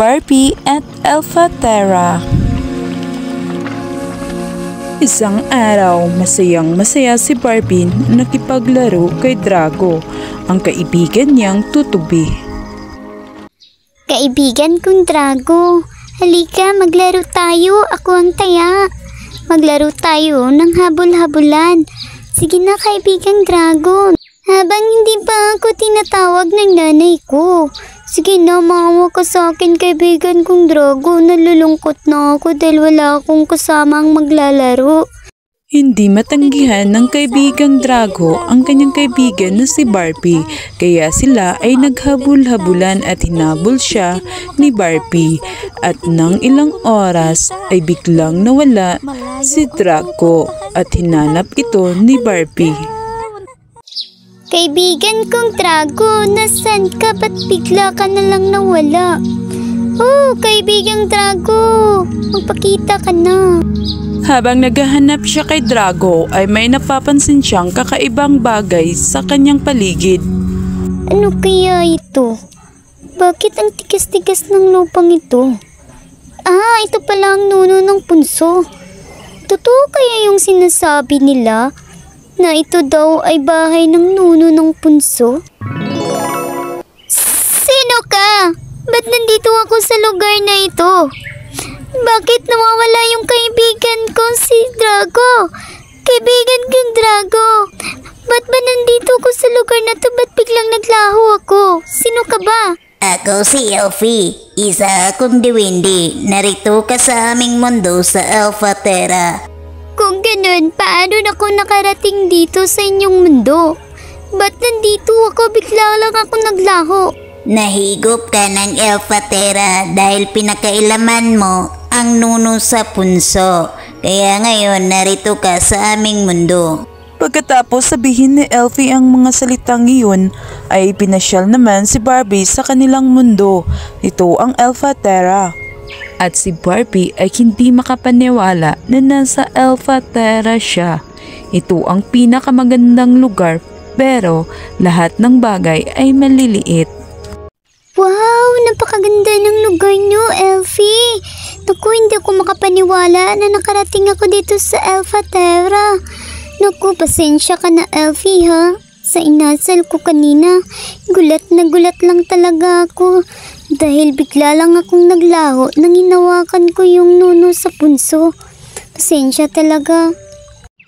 Barbie at Elfatera. Isang araw, masayang-masaya si Barbie na nakipaglaro kay Drago, ang kaibigan niyang tutubi. Kaibigan kong Drago, halika maglaro tayo, ako ang taya. Maglaro tayo ng habol-habulan. Sige na kaibigang Drago, habang hindi pa ako tinatawag ng nanay ko. Sige na, maawa ka sa akin kaibigan kong Drago, nalulungkot na ako dahil wala akong kasamang maglalaro. Hindi matanggihan ng kaibigang Drago ang kanyang kaibigan na si Barbie, kaya sila ay naghabol-habulan at hinabol siya ni Barbie. At nang ilang oras ay biglang nawala si Drago at hinanap ito ni Barbie. Kaibigan kong Drago, nasan ka? Ba't bigla ka na lang nawala? Oh, kaibigang Drago, magpakita ka na. Habang naghahanap siya kay Drago ay may napapansin siyang kakaibang bagay sa kanyang paligid. Ano kaya ito? Bakit ang tigas-tigas ng lupang ito? Ah, ito pala ang nuno ng punso. Totoo kaya yung sinasabi nila na ito daw ay bahay ng nuno ng punso? Sino ka? Ba't nandito ako sa lugar na ito? Bakit nawawala yung kaibigan ko si Drago? Kaibigan kong Drago, ba't ba nandito ko sa lugar na to? Ba't biglang naglaho ako? Sino ka ba? Ako si Elfie, isa akong diwindi. Narito ka sa aming mundo sa Elfatera. Kung ganun, paano na ako nakarating dito sa inyong mundo? Ba't nandito ako? Bigla lang ako naglaho. Nahigop ka ng Elfatera dahil pinakailaman mo ang nuno sa punso. Kaya ngayon narito ka sa aming mundo. Pagkatapos sabihin ni Elfie ang mga salitang iyon, ay pinasyal naman si Barbie sa kanilang mundo. Ito ang Elfatera. At si Barbie ay hindi makapaniwala na nasa Elfatera siya. Ito ang pinakamagandang lugar, pero lahat ng bagay ay maliliit. Wow, napakaganda ng lugar niyo, Elfie. Naku, hindi ako makapaniwala na nakarating ako dito sa Elfatera. Naku, pasensya ka na, Elfie, ha? Sa inasal ko kanina, gulat na gulat lang talaga ako. Dahil bigla lang akong naglaho nang hinawakan ko yung nuno sa punso. Pasensya talaga.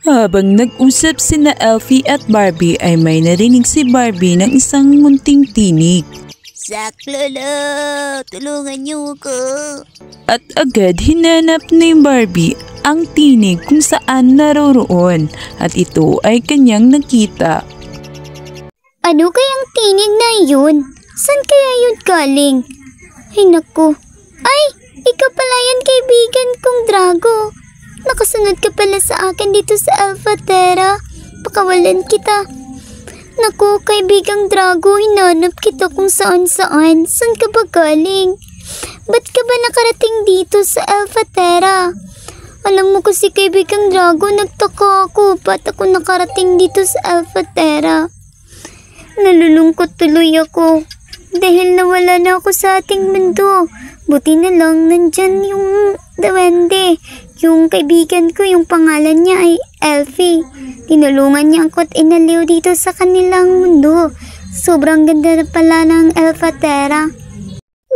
Habang nag-usap sina Elfie at Barbie ay may narinig si Barbie ng isang munting tinig. Saklolo, tulungan niyo ako. At agad hinanap ni Barbie ang tinig kung saan naroroon at ito ay kanyang nakita. Ano kayang tinig na yun? Saan kaya yun galing? Ay naku. Ay, ikaw pala yan kaibigan kong Drago. Nakasunod ka pala sa akin dito sa Elfatera. Pakawalan kita. Naku, kaibigang Drago, hinanap kita kung saan-saan. Saan ka ba galing? Ba't ka ba nakarating dito sa Elfatera? Alam mo kasi kaibigang Drago, nagtaka ako. Ba't ako nakarating dito sa Elfatera? Nalulungkot tuloy ako. Dahil nawala na ako sa ating mundo. Buti na lang nandyan yung duwende. Yung kaibigan ko, yung pangalan niya ay Elfie. Tinulungan niya ako at inaliw dito sa kanilang mundo. Sobrang ganda na pala ng Elfatera.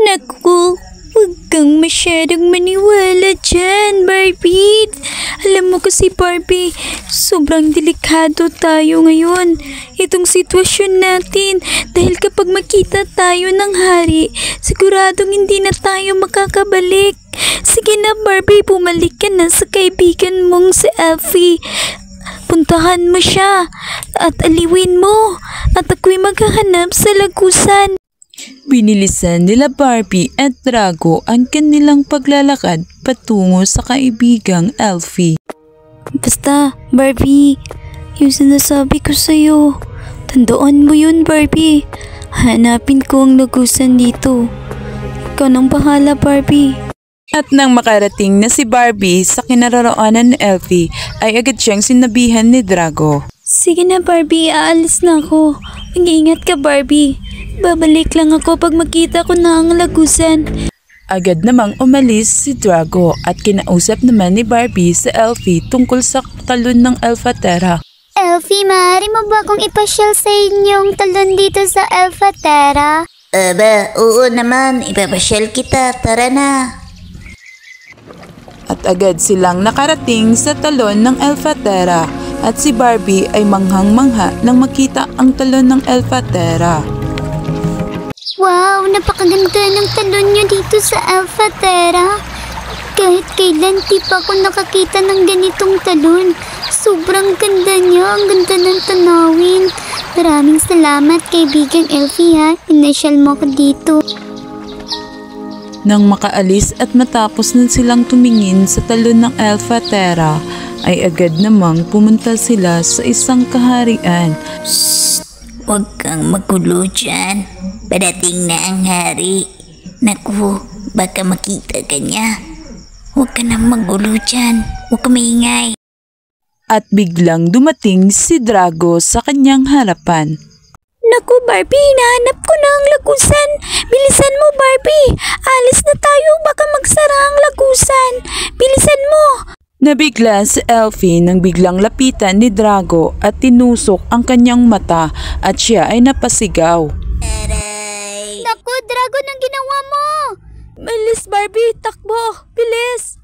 Naku, huwag kang masyadong maniwala dyan, Barbie. Alam mo kasi, Barbie, sobrang delikado tayo ngayon. Itong sitwasyon natin. Dahil kapag makita tayo ng hari, siguradong hindi na tayo makakabalik. Sige na, Barbie, bumalik ka na sa kaibigan mong si Elfie. Puntahan mo siya at aliwin mo at ako'y maghahanap sa lagusan. Binilisan nila Barbie at Drago ang kanilang paglalakad patungo sa kaibigang Elfie. Basta, Barbie, yung sinasabi ko sa'yo, tandaan mo yun, Barbie. Hanapin ko ang lagusan dito. Ikaw nang bahala, Barbie. At nang makarating na si Barbie sa kinaroroonan ni Elfie, ay agad siyang sinabihan ni Drago. Sige na, Barbie, aalis na ako. Mag-iingat ka, Barbie. Babalik lang ako pag makita ko na ang lagusan. Agad namang umalis si Drago at kinausap naman ni Barbie sa Elfie tungkol sa talon ng Elfa Terra. Elfie, maaari mo ba akong ipasyal sa inyong talon dito sa Elfa Terra? Aba, oo naman, ipapasyal kita, tara na. At agad silang nakarating sa talon ng Elfa Terra at si Barbie ay manghang-mangha nang makita ang talon ng Elfa Terra. Wow, napakaganda ng talon nyo dito sa Elfa Terra. Kahit kailan di pa ako nakakita ng ganitong talon. Sobrang ganda niya, ang ganda ng tanawin. Maraming salamat kaibigang Elfie ha, inasyal mo ko dito. Nang makaalis at matapos na silang tumingin sa talon ng Elfa Terra, ay agad namang pumunta sila sa isang kaharian. Huwag kang magulo dyan. Padating na ang hari. Naku, baka makita ka niya. Huwag ka nang magulo dyan. Huwag ka maingay. At biglang dumating si Drago sa kanyang harapan. Naku Barbie, hinahanap ko na ang lagusan. Bilisan mo Barbie, alis na tayo, baka magsara ang lagusan. Bilisan mo. Nabigla si Elfie nang biglang lapitan ni Drago at tinusok ang kanyang mata at siya ay napasigaw. Aray! Naku, Drago, nang ginawa mo? Bilis Barbie, takbo, bilis.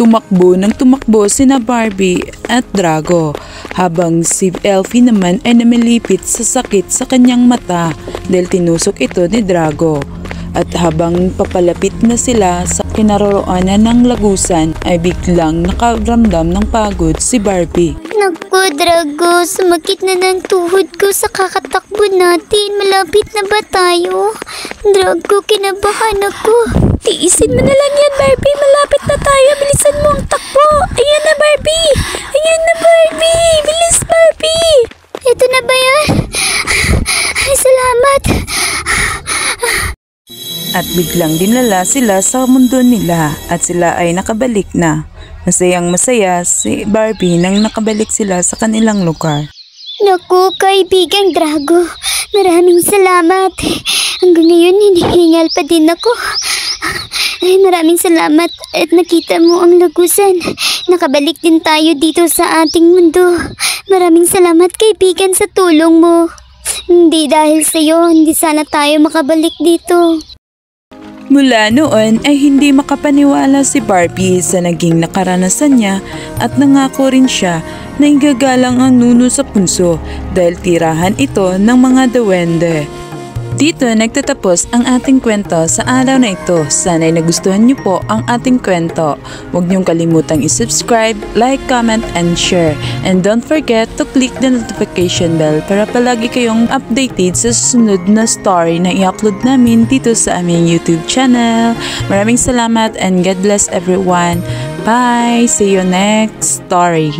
Tumakbo sina Barbie at Drago habang si Elfie naman ay namilipit sa sakit sa kanyang mata dahil tinusok ito ni Drago. At habang papalapit na sila sa kinaroroonan ng lagusan ay biglang nakaramdam ng pagod si Barbie. Naku, Drago, sumakit na ng tuhod ko sa kakatakbo natin. Malapit na ba tayo? Drago, kinabahan ako. Tiisin mo na lang yan Barbie, malapit na tayo. Bilisan mo ang takbo. Ayan na Barbie, ayan na Barbie. Bilis Barbie. Ito na ba yan? Ay, salamat. At biglang dinala sila sa mundo nila at sila ay nakabalik na. Masayang masaya si Barbie nang nakabalik sila sa kanilang lugar. Naku, kaibigang Drago, maraming salamat. Hanggang ngayon, hinihingal pa din ako. Ay, maraming salamat at nakita mo ang lagusan. Nakabalik din tayo dito sa ating mundo. Maraming salamat kaibigan sa tulong mo. Hindi dahil sa iyo, hindi sana tayo makabalik dito. Mula noon ay hindi makapaniwala si Barbie sa naging nakaranasan niya at nangako rin siya na igagalang ang nuno sa punso dahil tirahan ito ng mga duwende. Dito nagtatapos ang ating kwento sa araw na ito. Sana'y nagustuhan niyo po ang ating kwento. Huwag niyong kalimutang i-subscribe, like, comment, and share. And don't forget to click the notification bell para palagi kayong updated sa susunod na story na i-upload namin dito sa aming YouTube channel. Maraming salamat and God bless everyone. Bye! See you next story.